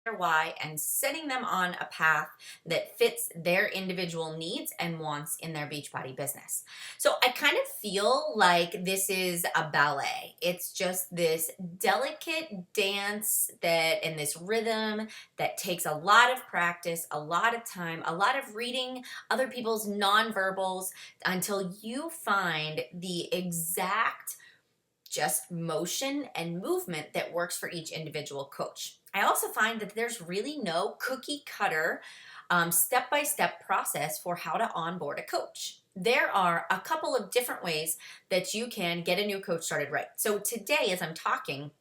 their why and setting them on a path that fits their individual needs and wants in their Beachbody business. So I kind of feel like this is a ballet. It's just this delicate dance that and this rhythm that takes a lot of practice, a lot of time, a lot of reading other people's nonverbals until you find the exact just motion and movement that works for each individual coach. I also find that there's really no cookie cutter step by step process for how to onboard a coach. There are a couple of different ways that you can get a new coach started right. So, today, as I'm talking,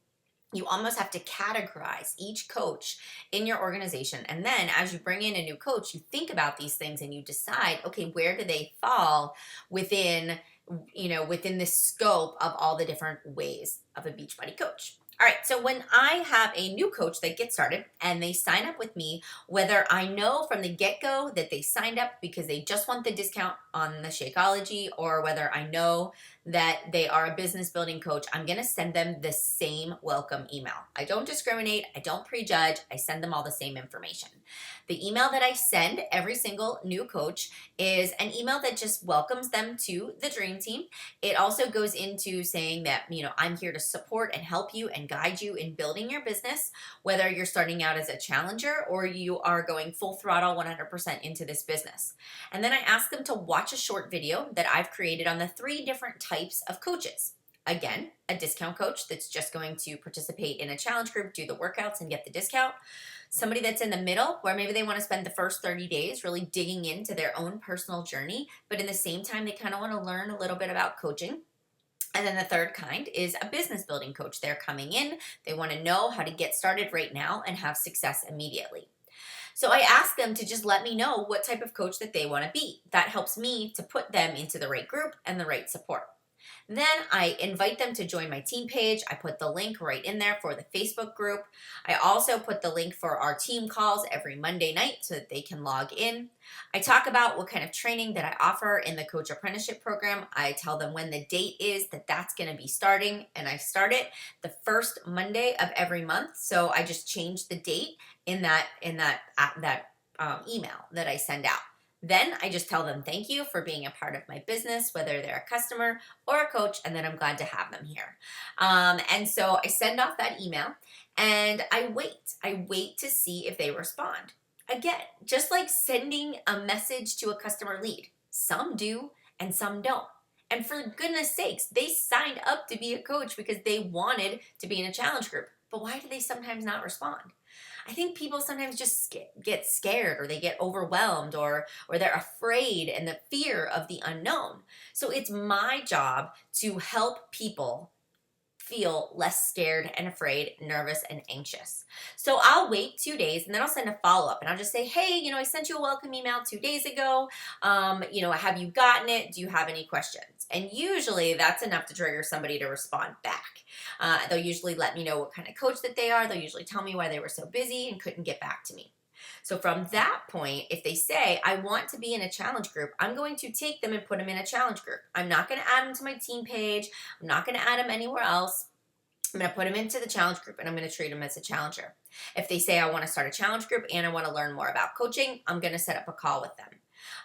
you almost have to categorize each coach in your organization. And then as you bring in a new coach, you think about these things and you decide, okay, where do they fall within, within the scope of all the different ways of a Beachbody coach. All right, so when I have a new coach that gets started and they sign up with me, whether I know from the get-go that they signed up because they just want the discount on the Shakeology, or whether I know that they are a business building coach, I'm going to send them the same welcome email. I don't discriminate. I don't prejudge. I send them all the same information. The email that I send every single new coach is an email that just welcomes them to the Dream Team. It also goes into saying that, I'm here to support and help you and guide you in building your business, whether you're starting out as a challenger or you are going full throttle 100% into this business. And then I ask them to watch a short video that I've created on the 3 different types of coaches. Again, a discount coach that's just going to participate in a challenge group, do the workouts, and get the discount. Somebody that's in the middle, where maybe they want to spend the first 30 days really digging into their own personal journey, but in the same time, they kind of want to learn a little bit about coaching. And then the third kind is a business building coach. They're coming in, they want to know how to get started right now and have success immediately. So I ask them to just let me know what type of coach that they want to be. That helps me to put them into the right group and the right support. Then I invite them to join my team page. I put the link right in there for the Facebook group. I also put the link for our team calls every Monday night so that they can log in. I talk about what kind of training that I offer in the coach apprenticeship program. I tell them when the date is that that's going to be starting, and I start it the first Monday of every month. So I just change the date in that email that I send out. Then I just tell them thank you for being a part of my business, whether they're a customer or a coach, and then I'm glad to have them here. And so I send off that email and I wait. I wait to see if they respond. Again, just like sending a message to a customer lead, some do and some don't. And for goodness sakes, they signed up to be a coach because they wanted to be in a challenge group. But why do they sometimes not respond? I think people sometimes just get scared, or they get overwhelmed, or they're afraid, and the fear of the unknown. So it's my job to help people feel less scared and afraid, nervous and anxious. So I'll wait 2 days and then I'll send a follow up and I'll just say, hey, I sent you a welcome email 2 days ago. Have you gotten it? Do you have any questions? And usually that's enough to trigger somebody to respond back. They'll usually let me know what kind of coach that they are. They'll usually tell me why they were so busy and couldn't get back to me. So from that point, if they say, I want to be in a challenge group, I'm going to take them and put them in a challenge group. I'm not going to add them to my team page. I'm not going to add them anywhere else. I'm going to put them into the challenge group and I'm going to treat them as a challenger. If they say I want to start a challenge group and I want to learn more about coaching, I'm going to set up a call with them.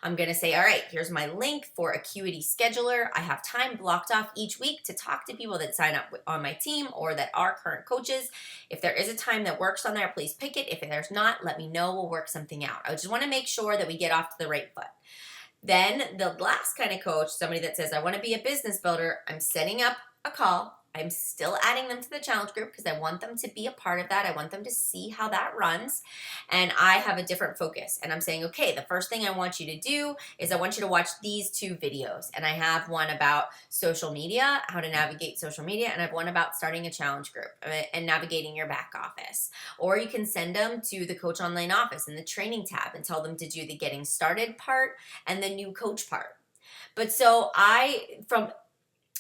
I'm going to say, all right, here's my link for Acuity Scheduler. I have time blocked off each week to talk to people that sign up on my team or that are current coaches. If there is a time that works on there, please pick it. If there's not, let me know. We'll work something out. I just want to make sure that we get off to the right foot. Then the last kind of coach, somebody that says, I want to be a business builder, I'm setting up a call. I'm still adding them to the challenge group because I want them to be a part of that. I want them to see how that runs. And I have a different focus. And I'm saying, okay, the first thing I want you to do is I want you to watch these 2 videos. And I have one about social media, how to navigate social media. And I have one about starting a challenge group and navigating your back office. Or you can send them to the Coach Online office in the training tab and tell them to do the getting started part and the new coach part. But so from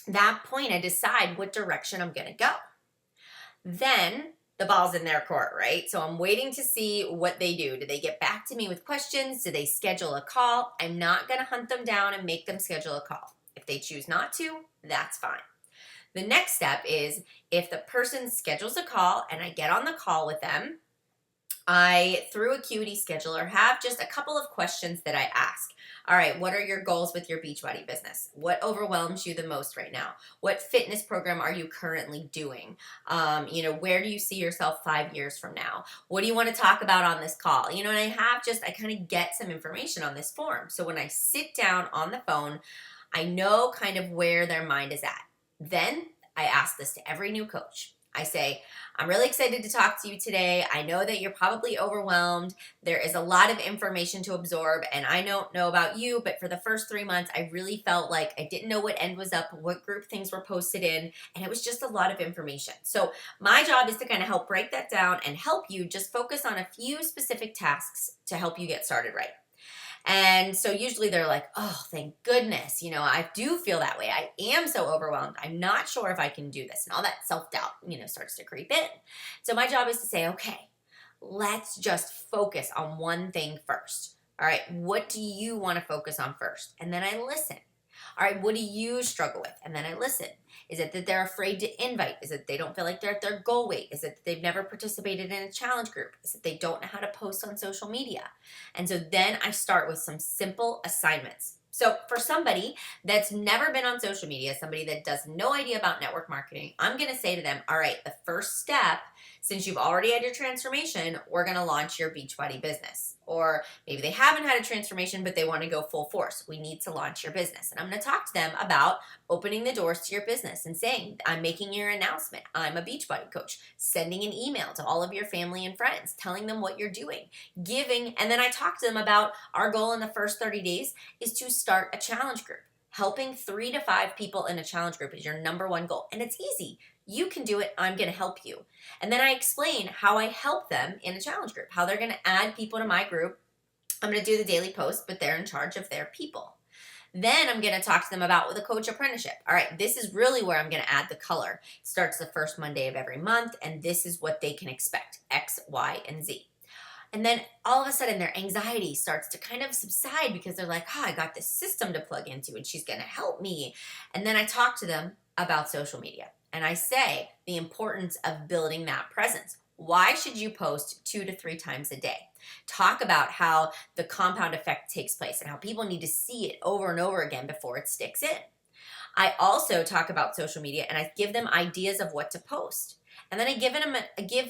that point, I decide what direction I'm going to go. Then the ball's in their court, right? So I'm waiting to see what they do. Do they get back to me with questions? Do they schedule a call? I'm not going to hunt them down and make them schedule a call. If they choose not to, that's fine. The next step is if the person schedules a call and I get on the call with them, I, through Acuity Scheduler, have just a couple of questions that I ask. All right, what are your goals with your Beachbody business? What overwhelms you the most right now? What fitness program are you currently doing? Where do you see yourself 5 years from now? What do you want to talk about on this call? And I kind of get some information on this form. So when I sit down on the phone, I know kind of where their mind is at. Then I ask this to every new coach. I say, I'm really excited to talk to you today. I know that you're probably overwhelmed. There is a lot of information to absorb, and I don't know about you, but for the first 3 months, I really felt like I didn't know what end was up, what group things were posted in, and it was just a lot of information. So my job is to kind of help break that down and help you just focus on a few specific tasks to help you get started right. And so usually they're like, oh, thank goodness. I do feel that way. I am so overwhelmed. I'm not sure if I can do this. And all that self-doubt, starts to creep in. So my job is to say, okay, let's just focus on one thing first. All right, what do you want to focus on first? And then I listen. All right, what do you struggle with? And then I listen. Is it that they're afraid to invite? Is it they don't feel like they're at their goal weight? Is it that they've never participated in a challenge group? Is it they don't know how to post on social media? And so then I start with some simple assignments. So for somebody that's never been on social media, somebody that does no idea about network marketing, I'm going to say to them, all right, the first step, since you've already had your transformation, we're going to launch your Beachbody business. Or maybe they haven't had a transformation, but they want to go full force. We need to launch your business. And I'm going to talk to them about opening the doors to your business and saying, I'm making your announcement. I'm a Beachbody coach. Sending an email to all of your family and friends, telling them what you're doing, giving. And then I talk to them about our goal in the first 30 days is to start a challenge group. Helping 3 to 5 people in a challenge group is your number one goal. And it's easy. You can do it. I'm going to help you. And then I explain how I help them in a challenge group, how they're going to add people to my group. I'm going to do the daily post, but they're in charge of their people. Then I'm going to talk to them about the coach apprenticeship. All right, this is really where I'm going to add the color. It starts the first Monday of every month, and this is what they can expect, X, Y, and Z. And then all of a sudden their anxiety starts to kind of subside because they're like, I got this system to plug into and she's going to help me. And then I talk to them about social media. And I say the importance of building that presence. Why should you post 2 to 3 times a day? Talk about how the compound effect takes place and how people need to see it over and over again before it sticks in. I also talk about social media and I give them ideas of what to post. And then I give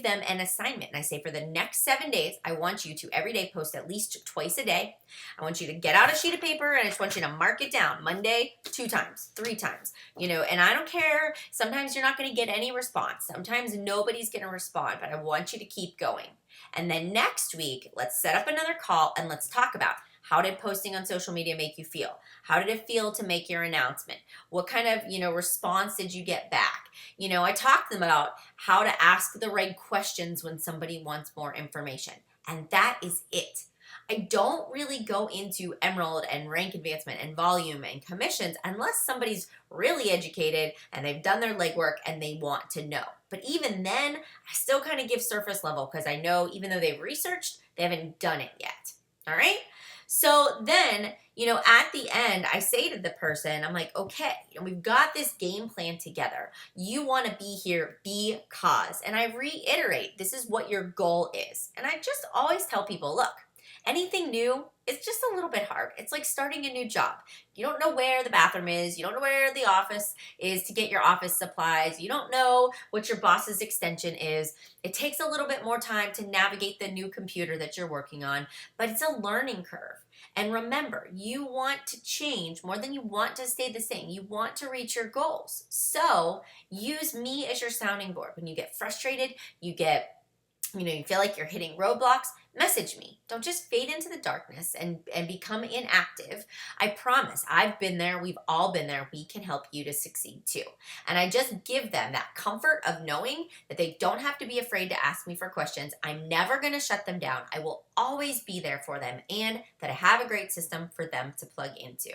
them an assignment. And I say, for the next 7 days, I want you to every day post at least twice a day. I want you to get out a sheet of paper and I just want you to mark it down. Monday, 2 times, 3 times, and I don't care. Sometimes you're not going to get any response. Sometimes nobody's going to respond, but I want you to keep going. And then next week, let's set up another call and let's talk about, how did posting on social media make you feel? How did it feel to make your announcement? What kind of, response did you get back? I talked to them about how to ask the right questions when somebody wants more information. And that is it. I don't really go into Emerald and rank advancement and volume and commissions unless somebody's really educated and they've done their legwork and they want to know. But even then, I still kind of give surface level because I know even though they've researched, they haven't done it yet. All right? So then, at the end, I say to the person, I'm like, okay, we've got this game plan together. You want to be here because, and I reiterate, this is what your goal is. And I just always tell people, look, anything new, it's just a little bit hard. It's like starting a new job. You don't know where the bathroom is. You don't know where the office is to get your office supplies. You don't know what your boss's extension is. It takes a little bit more time to navigate the new computer that you're working on, but it's a learning curve. And remember, you want to change more than you want to stay the same. You want to reach your goals. So use me as your sounding board. When you get frustrated, you feel like you're hitting roadblocks, message me. Don't just fade into the darkness and become inactive. I promise, I've been there. We've all been there. We can help you to succeed too. And I just give them that comfort of knowing that they don't have to be afraid to ask me for questions. I'm never going to shut them down. I will always be there for them, and that I have a great system for them to plug into.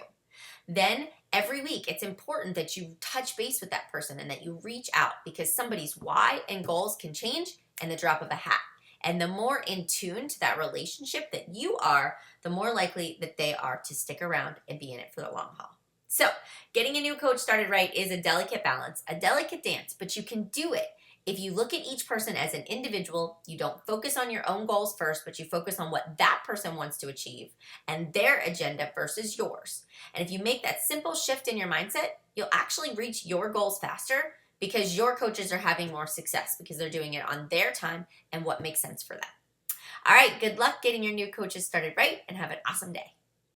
Then every week, it's important that you touch base with that person and that you reach out, because somebody's why and goals can change in the drop of a hat. And the more in tune to that relationship that you are, the more likely that they are to stick around and be in it for the long haul. So getting a new coach started right is a delicate balance, a delicate dance, but you can do it If you look at each person as an individual, you don't focus on your own goals first, but you focus on what that person wants to achieve and their agenda versus yours. And if you make that simple shift in your mindset, you'll actually reach your goals faster because your coaches are having more success because they're doing it on their time and what makes sense for them. All right, good luck getting your new coaches started right, and have an awesome day.